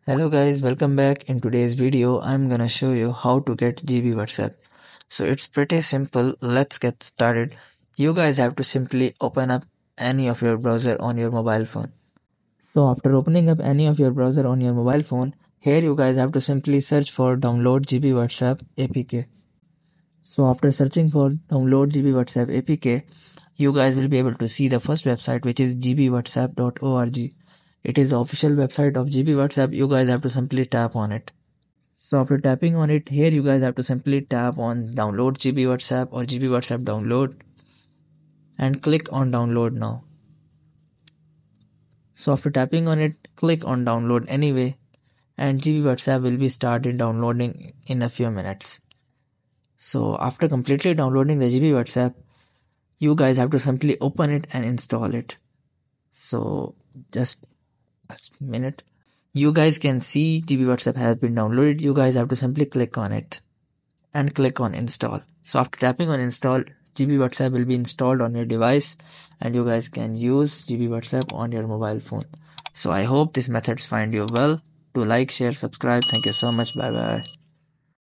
Hello guys, welcome back. In today's video, I'm gonna show you how to get GB WhatsApp. So it's pretty simple. Let's get started. You guys have to simply open up any of your browser on your mobile phone. So after opening up any of your browser on your mobile phone, here you guys have to simply search for download GB WhatsApp APK. So after searching for download GB WhatsApp APK, you guys will be able to see the first website, which is gbwhatsapp.org. It is the official website of GB WhatsApp. You guys have to simply tap on it. So after tapping on it, here you guys have to simply tap on download GB WhatsApp or GB WhatsApp download and click on download now. So after tapping on it, click on download anyway, and GB WhatsApp will be started downloading in a few minutes. So after completely downloading the GB WhatsApp, you guys have to simply open it and install it. So just a minute. You guys can see GB WhatsApp has been downloaded. You guys have to simply click on it and click on install. So after tapping on install, GB WhatsApp will be installed on your device and you guys can use GB WhatsApp on your mobile phone. So I hope these methods find you well. Do like, share, subscribe. Thank you so much. Bye bye.